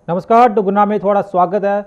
नमस्कार, डुगना में थोड़ा स्वागत है।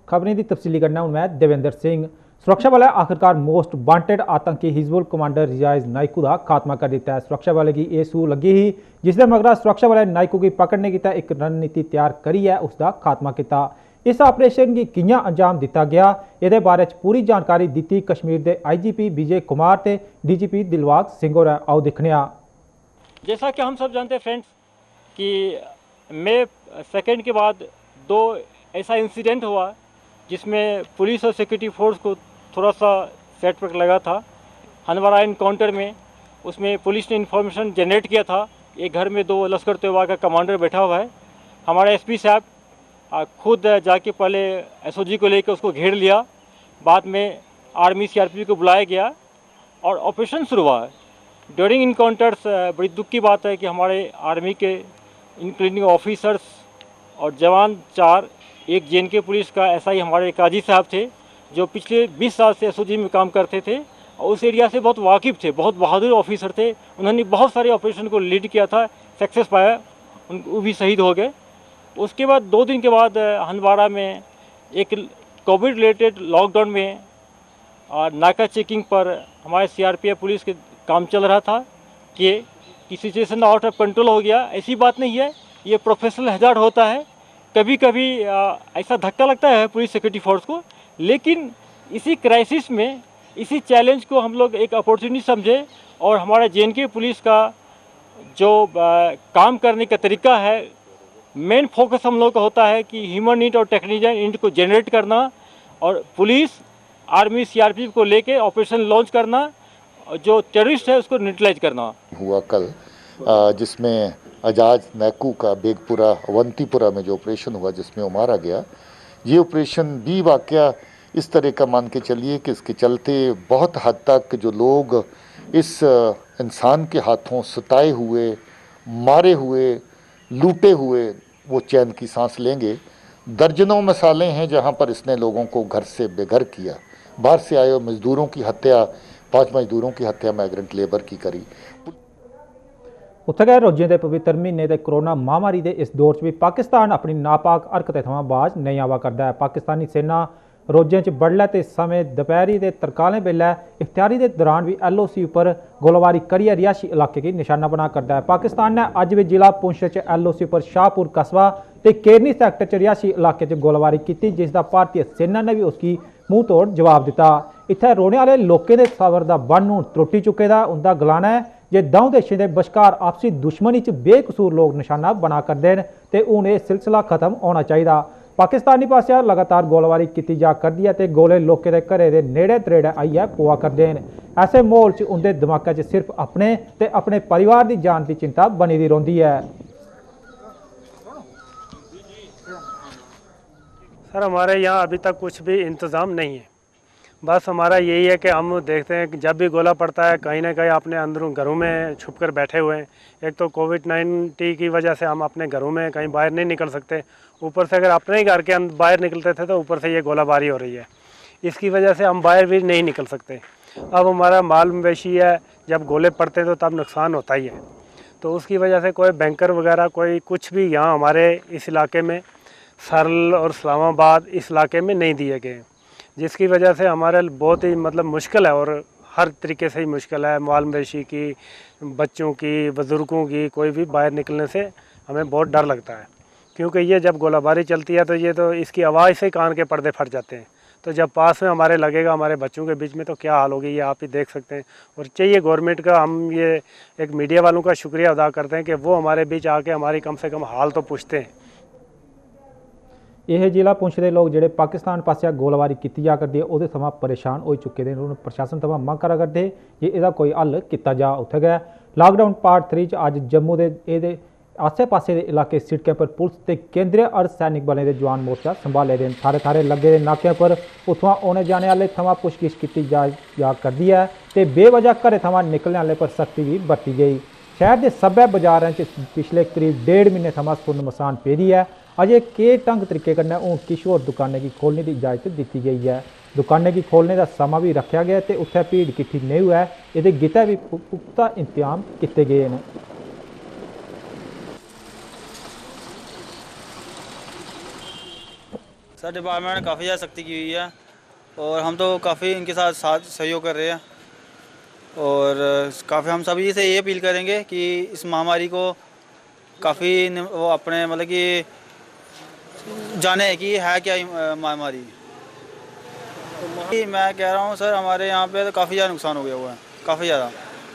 खबरें की तफसीली करना हूं मैं देवेंद्र सिंह। सुरक्षा बल आखिरकार मोस्ट वांटेड आतंकी हिजबुल कमांडर रियाज नायकू का खात्मा कर दिता है। सुरक्षा बल की यह सूह लगी ही जिसके मगरा सुरक्षा बल नायकू की पकड़ने की एक रणनीति तैयार करी है, उसका खात्मा किया। इस ऑपरेशन की कियां अंजाम दिता गया, ये बारे पूरी जानकारी दी कश्मीर के IGP विजय कुमार ते DGP दिलबाग सिंह होरें। आओ दिखने। जैसा कि हम सब जानते हैं फ्रेंड्स कि मई 2 के बाद दो ऐसा इंसिडेंट हुआ जिसमें पुलिस और सिक्योरिटी फोर्स को थोड़ा सा सेटबैक लगा था। हंदवाड़ा इनकाउंटर में उसमें पुलिस ने इन्फॉर्मेशन जनरेट किया था, एक घर में 2 लश्कर तैयबा का कमांडर बैठा हुआ है। हमारे SP साहब खुद जाके पहले SOG को लेकर उसको घेर लिया, बाद में आर्मी CRP को बुलाया गया और ऑपरेशन शुरू हुआ है। ड्यूरिंग इनकाउंटर्स बड़ी दुख की बात है कि हमारे आर्मी के इंक्लूडिंग ऑफिसर्स और जवान 4, एक JNK पुलिस का SI हमारे काजी साहब थे जो पिछले 20 साल से SOG में काम करते थे और उस एरिया से बहुत वाकिफ़ थे, बहुत बहादुर ऑफिसर थे। उन्होंने बहुत सारे ऑपरेशन को लीड किया था, सक्सेस पाया, वो भी शहीद हो गए। उसके बाद 2 दिन के बाद हंदवाड़ा में एक कोविड रिलेटेड लॉकडाउन में और नाका चेकिंग पर हमारे CRPF पुलिस के काम चल रहा था कि सिचुएशन आउट ऑफ कंट्रोल हो गया। ऐसी बात नहीं है, ये प्रोफेशनल हैजार्ड होता है। कभी कभी ऐसा धक्का लगता है पुलिस सिक्योरिटी फोर्स को, लेकिन इसी क्राइसिस में, इसी चैलेंज को हम लोग एक अपॉर्चुनिटी समझे और हमारा JNK पुलिस का जो काम करने का तरीका है, मेन फोकस हम लोग का होता है कि ह्यूमन नीड और टेक्निकल नीड को जनरेट करना और पुलिस आर्मी CRP को लेके ऑपरेशन लॉन्च करना, जो टेररिस्ट है उसको न्यूट्रलाइज करना हुआ कल, जिसमें अजाज नायकू का बेगपुरा अवंतीपुरा में जो ऑपरेशन हुआ जिसमें वो मारा गया। ये ऑपरेशन भी वाकया इस तरह का मान के चलिए कि इसके चलते बहुत हद तक जो लोग इस इंसान के हाथों सताए हुए, मारे हुए, लूटे हुए वो चैन की सांस लेंगे। दर्जनों मिसालें हैं जहां पर इसने लोगों को घर से बेघर किया, बाहर से आए मजदूरों की हत्या, 5 मजदूरों की हत्या माइग्रेंट लेबर की करी। उत्थे गए रोजे के पवित्र महीने के कोरोना महामारी के इस दौर भी पाकिस्तान अपनी नापाक हरकतें थमां बाज नहीं आवा करता है। पाकिस्तानी सेना रोजें च बडलै ते समय दपैहरी के तरकालें बेल्लै इफ्तारी के दौरान भी LOC पर गोलाबारी करियै रिहायशी इलाके की निशाना बना करता है। पाकिस्तान ने अज भी जिला पुंछ च LOC पर शाहपुर कस्बा ते केरनी सैक्टर च रिहायशी इलाके च गोलाबारी की, जिसका भारतीय सेना ने भी उसकी मूँह तोड़ जवाब दिता। इत्थे रौहने वाले लोगों के सबर का बन हूँ त्रुटी चुके दा। उनका गलाना है जे दौं देशों के बश्कार आपसी दुश्मनी च बेकसूर लोग निशाना बना करते हैं तो हूँ यह सिलसिला खत्म होना चाहिए। पाकिस्तानी पासिया लगातार गोलाबारी की जा करती है तो गोले लोगों के घरें के नेड़े तरेड़े आइए पुआ करते हैं। ऐसे माहौल च उनके दिमाग च सिर्फ अपने ते अपने परिवार की जान की चिंता बनी दी रही है। सर, हमारे यहाँ अभी तक कुछ भी इंतज़ाम नहीं है। बस हमारा यही है कि हम देखते हैं कि जब भी गोला पड़ता है कहीं ना कहीं अपने अंदरों घरों में छुप कर बैठे हुए हैं। एक तो कोविड-19 की वजह से हम अपने घरों में कहीं बाहर नहीं निकल सकते, ऊपर से अगर अपने ही घर के बाहर निकलते थे तो ऊपर से ये गोलाबारी हो रही है, इसकी वजह से हम बाहर भी नहीं निकल सकते। अब हमारा माल मवेशी है, जब गोले पड़ते हैं तो तब नुकसान होता ही है, तो उसकी वजह से कोई बैंकर वगैरह कोई कुछ भी यहाँ हमारे इस इलाके में, सरल और इस्लामाबाद इस इलाके में नहीं दिए गए, जिसकी वजह से हमारे बहुत ही मुश्किल है और हर तरीके से ही मुश्किल है। माल मवेशी की, बच्चों की, बुज़ुर्गों की, कोई भी बाहर निकलने से हमें बहुत डर लगता है, क्योंकि ये जब गोलाबारी चलती है तो ये तो इसकी आवाज़ से कान के पर्दे फट जाते हैं। तो जब पास में हमारे लगेगा हमारे बच्चों के बीच में तो क्या हाल होगी, ये आप ही देख सकते हैं। और चाहिए गवर्नमेंट का, हम ये एक मीडिया वालों का शुक्रिया अदा करते हैं कि वो हमारे बीच आके हमारी कम से कम हाल तो पूछते हैं। यह जिला पुंछ के लोग जोड़े पाकिस्तान पासिया गोलाबारी की जा करती है वो थमां परेशान हो चुके हैं। उन्होंने प्रशासन थमां मंग करा करते कि इसका कोई हल किया जा। उत्थे गए लॉकडाउन पार्ट 3 अज जम्मू के आसे पासे के इलाके सिड़कें पर पुलिस के केंद्रीय अर्धसैनिक बलें के जवान मोर्चा संभाले दे। थारे थारे लगे दे नाकों पर उत्थों आने जाने वाले थमां पुछगिछ की जा करती है तो बेवजह घरें थमां निकलने वाले पर सख्ती भी बरती गई। शहर के सब्बै बाजारों पिछले करीब 1.5 महीने थमां सुन्न मसान पेदी है। अजे के ढंग तरीके कन्नै हूँ किश होर दुकानें की खोलने की इजाजत दी गई है। दुकानें की खोलने का समा भी रखा गया तो उत्थे भीड़ किट्ठी नहीं हुआ है, ये गितै भी पुख्ता इंतजाम किए गए हैं। सर डिपार्टमेंट ने काफ़ी ज़्यादा सख्ती की हुई है और हम तो काफ़ी इनके साथ सहयोग कर रहे हैं और काफ़ी हम सभी से ये अपील करेंगे कि इस महामारी को काफ़ी वो अपने मतलब कि जाने कि है क्या महामारी। मैं कह रहा हूँ सर हमारे यहाँ पे तो काफ़ी ज़्यादा नुकसान हो गया हुआ है, काफ़ी ज़्यादा,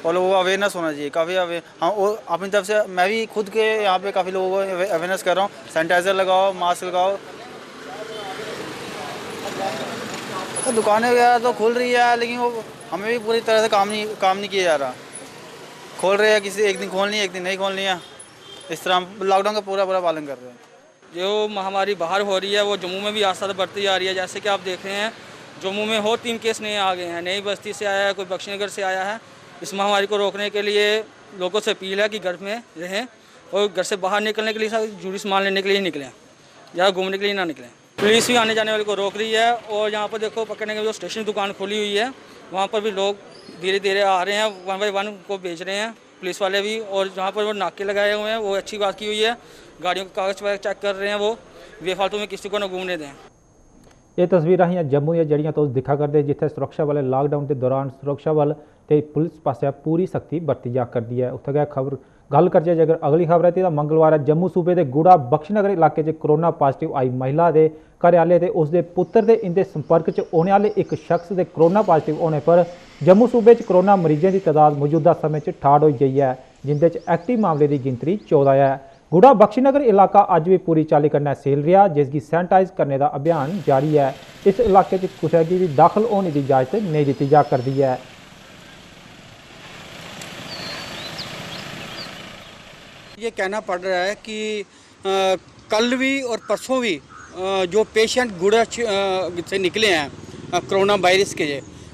और लोगों को अवेयरनेस होना चाहिए काफ़ी हम और अपनी तरफ से मैं भी खुद के यहाँ पे काफ़ी लोगों को अवेयरनेस कर रहा हूँ, सैनिटाइज़र लगाओ, मास्क लगाओ। तो दुकानें वगैरह तो खुल रही है लेकिन वो हमें भी पूरी तरह से काम नहीं किया जा रहा। खोल रहे हैं, किसी एक दिन खोलनी है एक दिन नहीं खोलनी है, इस तरह हम लॉकडाउन का पूरा पालन कर रहे हैं। जो महामारी बाहर हो रही है वो जम्मू में भी आस्ते आस्ते बढ़ती जा रही है। जैसे कि आप देख रहे हैं जम्मू में और 3 केस नए आ गए हैं, नई बस्ती से आया है, कोई बख्शीनगर से आया है। इस महामारी को रोकने के लिए लोगों से अपील है कि घर में रहें और घर से बाहर निकलने के लिए जरूरी सामान लेने के लिए निकलें, ज़्यादा घूमने के लिए ना निकलें। पुलिस भी आने जाने वाले को रोक रही है और यहाँ पर देखो पकड़ने की जो स्टेशन दुकान खोली हुई है वहाँ पर भी लोग धीरे धीरे आ रहे हैं, 1 बाय 1 को बेच रहे हैं पुलिस वाले भी। और जहाँ पर वो नाके लगाए हुए हैं वो अच्छी बात की हुई है, गाड़ियों के कागज़ वगैरह चेक कर रहे हैं, वो बेफालतू में किसी को ना घूमने दें। ਇਹ ਤਸਵੀਰਾਂ ਹੀ ਜੰਮੂ ਦੀਆਂ ਜਿਹੜੀਆਂ ਤੁਸੀਂ ਦਿਖਾ ਕਰਦੇ ਜਿੱਥੇ ਸੁਰੱਖਿਆ ਵਾਲੇ ਲਾਕਡਾਊਨ ਦੇ ਦੌਰਾਨ ਸੁਰੱਖਿਆ ਵੱਲ ਤੇ ਪੁਲਿਸ ਪਾਸਿਆ ਪੂਰੀ ਸਖਤੀ ਵਰਤੀ ਜਾ ਕਰਦੀ ਹੈ। ਉੱਥੇ ਗਿਆ ਖਬਰ ਗੱਲ ਕਰਦੇ ਜੇ ਅਗਰ ਅਗਲੀ ਖਬਰ ਹੈ ਤਾਂ ਮੰਗਲਵਾਰ ਜੰਮੂ ਸੂਬੇ ਦੇ ਗੁੜਾ ਬਖਸ਼ਨਗਰ ਇਲਾਕੇ 'ਚ ਕਰੋਨਾ ਪੋਜ਼ਿਟਿਵ ਆਈ ਮਹਿਲਾ ਦੇ ਘਰਵਾਲੇ ਤੇ ਉਸ ਦੇ ਪੁੱਤਰ ਦੇ ਇੰਦੇ ਸੰਪਰਕ 'ਚ ਆਉਣ ਵਾਲੇ ਇੱਕ ਸ਼ਖਸ ਦੇ ਕਰੋਨਾ ਪੋਜ਼ਿਟਿਵ ਹੋਣੇ ਪਰ ਜੰਮੂ ਸੂਬੇ 'ਚ ਕਰੋਨਾ ਮਰੀਜ਼ਾਂ ਦੀ ਤਾਦਾਦ ਮੌਜੂਦਾ ਸਮੇਂ 'ਚ 68 ਹੋਈ ਗਈ ਹੈ, ਜਿੰਦੇ 'ਚ ਐਕਟਿਵ ਮਾਮਲੇ ਦੀ ਗਿਣਤੀ 14 है। गुड़ा बख्शीनगर इलाका अज भी पूरी चाली करना सील रहा, जिसकी सैनिटाइज करने का अभियान जारी है। इस इलाके कुछ की भी दाखिल होने की इजाजत नहीं दी जा करती है। ये कहना पड़ रहा है कि कल भी और परसों भी जो पेशेंट गुड़ा से निकले हैं कोरोना वायरस के,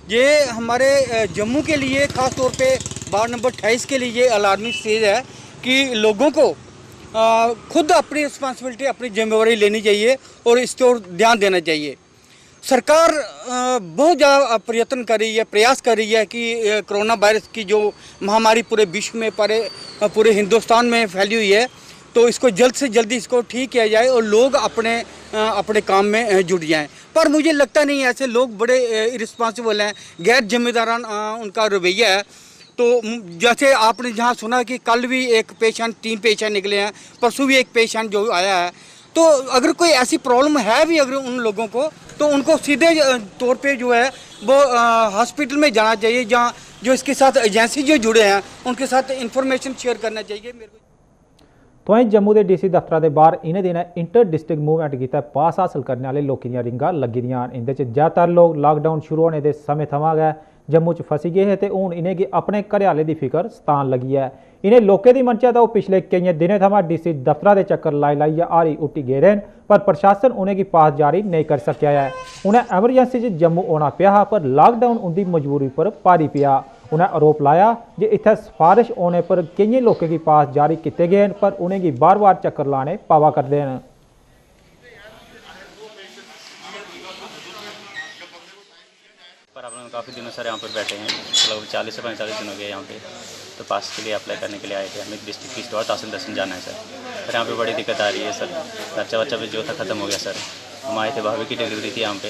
ये हमारे जम्मू के लिए ख़ास तौर पे वार्ड नंबर 28 के लिए ये अलार्मिंग स्टेज है कि लोगों को खुद अपनी रिस्पांसिबिलिटी अपनी जिम्मेवारी लेनी चाहिए और इसके ओर ध्यान देना चाहिए। सरकार बहुत ज़्यादा प्रयत्न कर रही है, प्रयास कर रही है कि कोरोना वायरस की जो महामारी पूरे विश्व में पूरे हिंदुस्तान में फैली हुई है तो इसको जल्द से जल्दी इसको ठीक किया जाए और लोग अपने काम में जुट जाएं। पर मुझे लगता नहीं है ऐसे लोग बड़े इरिस्पॉन्सिबल हैं, गैर जिम्मेदाराना उनका रवैया है। तो जैसे आपने जहाँ सुना कि कल भी एक पेशेंट 3 पेशेंट निकले हैं, परसों भी एक पेशेंट जो आया है, तो अगर कोई ऐसी प्रॉब्लम है भी अगर उन लोगों को तो उनको सीधे तौर पे जो है वो हॉस्पिटल में जाना चाहिए, जहाँ जो इसके साथ एजेंसी जो जुड़े हैं उनके साथ इंफॉर्मेशन शेयर करना चाहिए। मेरे को तो वहीं जम्मू के DC दफ्तर के बाहर इन्हें दिन इंटर डिस्ट्रिक्ट मूवमेंट किया पास हासिल करने वाले लोगों दी रिंगां लगी दियां। इंदे च ज़्यादातर लोग लॉकडाउन शुरू होने के समय थमां गए जम्मू च फसी गए हैं तो हूँ इन्हें अपने घरवाले की फिक्र सतान लगी है। इन्हें लोगों की मंशा तो पिछले कई दिनों थमां DC दफ्तर के चक्कर लाई आरी उट्टी गेदे हैं पर प्रशासन उन्हें पास जारी नहीं कर सकिया है। उन्हें एमरजेंसी च जम्मू आना पिया पर लॉकडाउन उनकी मजबूरी पर भारी पिया। उन्हें आरोप लाया कि इत्थे सिफारिश होने पर कई लोगों की पास जारी किए गए पर उन्हें बार बार चक्कर लाने पावा करते हैं। पर आप लोग काफ़ी दिनों से यहाँ पर बैठे हैं, लगभग 40 से 45 दिन हो गए यहाँ पे, तो पास के लिए अप्लाई करने के लिए आए थे। हमें डिस्ट्रिक्ट की स्टोर तहसील दर्शन जाना है सर, पर यहाँ पे बड़ी दिक्कत आ रही है सर। खर्चा वर्चा भी जो था ख़त्म हो गया सर। हम आए थे, भाभी की डिलीवरी थी यहाँ पे,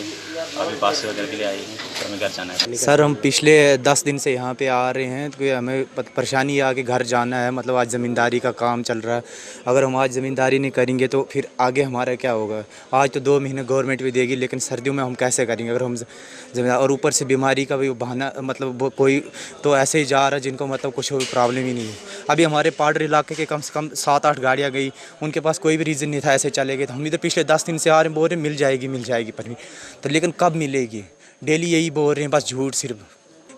अभी पास वगैरह के लिए आई है तो हमें घर जाना है सर। हम पिछले 10 दिन से यहाँ पे आ रहे हैं तो हमें परेशानी आ कि घर जाना है, मतलब आज ज़मींदारी का काम चल रहा है। अगर हम आज ज़मींदारी नहीं करेंगे तो फिर आगे हमारा क्या होगा। आज तो 2 महीने गवर्नमेंट भी देगी लेकिन सर्दियों में हम कैसे करेंगे अगर हम ज़मींदार, और ऊपर से बीमारी का भी बहाना, मतलब कोई तो ऐसे ही जा रहा है जिनको मतलब कुछ प्रॉब्लम ही नहीं है। अभी हमारे पार्डर इलाके के कम से कम 7-8 गाड़ियाँ गई, उनके पास कोई भी रीज़न नहीं था ऐसे चले गए। तो हम भी तो पिछले 10 दिन से आ रहे हैं, बोल रहे मिल जाएगी परमिट, तो लेकिन कब मिलेगी। डेली यही बोल रहे हैं, बस झूठ सिर्फ।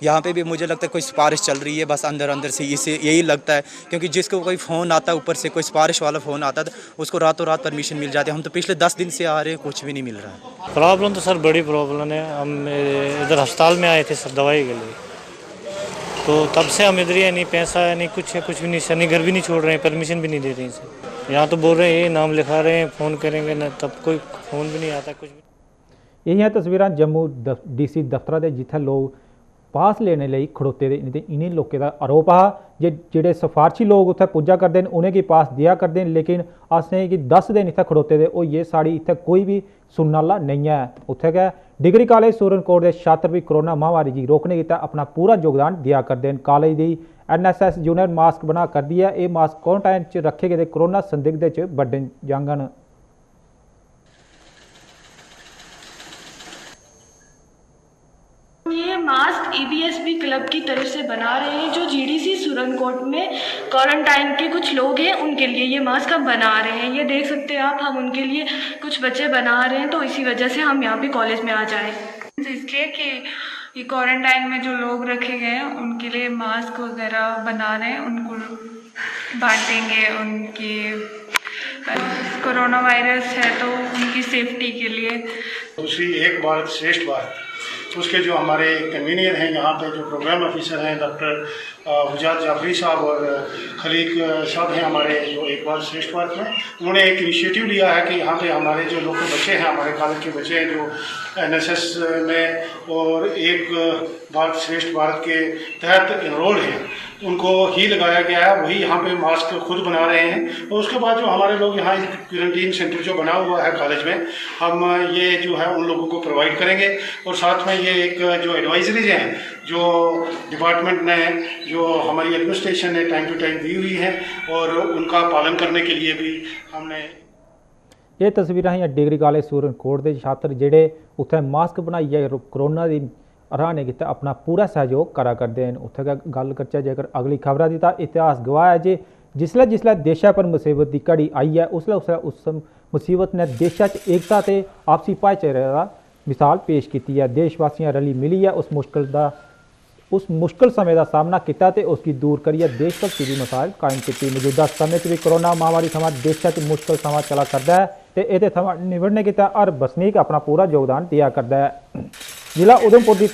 यहाँ पे भी मुझे लगता है कोई सिफारिश चल रही है बस अंदर से, इसे यही लगता है क्योंकि जिसको कोई फ़ोन आता है ऊपर से, कोई सिफारिश वाला फ़ोन आता है उसको रातों रात परमिशन मिल जाती है। हम तो पिछले 10 दिन से आ रहे हैं, कुछ भी नहीं मिल रहा है। प्रॉब्लम तो सर बड़ी प्रॉब्लम है। हम इधर अस्पताल में आए थे सर दवाई के लिए, तो तब से हम इधर ही नहीं, पैसा है नहीं, कुछ भी नहीं सर, नहीं घर भी नहीं छोड़ रहे हैं, परमिशन भी नहीं दे रहे हैं सर। यहाँ तो बोल रहे हैं ये नाम लिखा रहे हैं, फ़ोन करेंगे ना, तब कोई फ़ोन भी नहीं आता कुछ भी। यही तस्वीर जम्मू DC दफ्तर के जिथे लोग पास लेने ਲਈ खड़ोते दे इन्हीं लोगों का आरोप है जे जेडे सिफारशी लोग उत्थे पुज्जा करते हैं उन्हें की पास दिया करते हैं, लेकिन असें कि 10 दिन इत्थे खड़ोते दे होइए साड़ी इत्थे कोई भी सुनने वाला नहीं है। उत्थे गै डिग्री कॉलेज सूरनकोट के छात्र भी कोरोना महामारी की रोकने की अपना पूरा योगदान दिया करते हैं। कॉलेज की NSS यूनिट मास्क बना कर दी है, ये मास्क क्वारंटाइन च रखे गए कोरोना संदिग्ध च बड्डे जांगन। ये मास्क ABSB क्लब की तरफ से बना रहे हैं, जो GDC सूरनकोट में क्वारंटाइन के कुछ लोग हैं उनके लिए ये मास्क हम बना रहे हैं। ये देख सकते हैं आप, हम उनके लिए कुछ बच्चे बना रहे हैं, तो इसी वजह से हम यहाँ पे कॉलेज में आ जाए। इसलिए कि ये क्वारंटाइन में जो लोग रखे गए हैं उनके लिए मास्क वगैरह बना रहे हैं, उनको बांटेंगे। उनकी कोरोना वायरस है तो उनकी सेफ्टी के लिए। दूसरी एक भारत श्रेष्ठ भारत, उसके जो हमारे कन्वीनियर हैं यहाँ पे, जो प्रोग्राम ऑफिसर हैं डॉक्टर हुजात जाफरी साहब और खलीक साहब हैं हमारे, जो एक बार श्रेष्ठ भारत में उन्होंने एक इनिशिएटिव लिया है कि यहाँ पे हमारे जो लोकल बच्चे हैं, हमारे कॉलेज के बच्चे हैं जो NSS में और एक भारत श्रेष्ठ भारत के तहत इनरोल हैं, उनको ही लगाया गया है। वही यहाँ पे मास्क खुद बना रहे हैं। और उसके बाद जो हमारे लोग यहाँ क्वारंटीन सेंटर जो बना हुआ है कॉलेज में, हम ये जो है उन लोगों को प्रोवाइड करेंगे। और साथ में ये एक जो एडवाइजरीज हैं जो डिपार्टमेंट ने, जो हमारी एडमिनिस्ट्रेशन ने टाइम टू टाइम दी हुई है, और उनका पालन करने के लिए भी हमने ये तस्वीरां हैं डिग्री कॉलेज सूरनकोट के छात्र जेडे उत्थे मास्क बनाइए कोरोना की हराने की अपना पूरा सहयोग करा करते हैं। उत्थे गल करचे जेकर अगली खबर की, तो इतिहास गवाह है जे जिसलै जिसलै देशा पर मुसीबत की घड़ी आई है उसलै उसलै उस मुसीबत ने देशा च एकता ते आपसी भाईचारे का मिसाल पेश की है। देशवासियां रली मिली है उस मुश्किल समय का सामना किया तो उसकी दूर करिए देशभक्ति की मिसाल कायम की। मौजूदा समय भी कोरोना महामारी थमां देशा च मुश्किल समा चला करता है तो ये थमां निबड़ने की हर बसनीक अपना पूरा योगदान दिया करता है। जिला उधमपुर की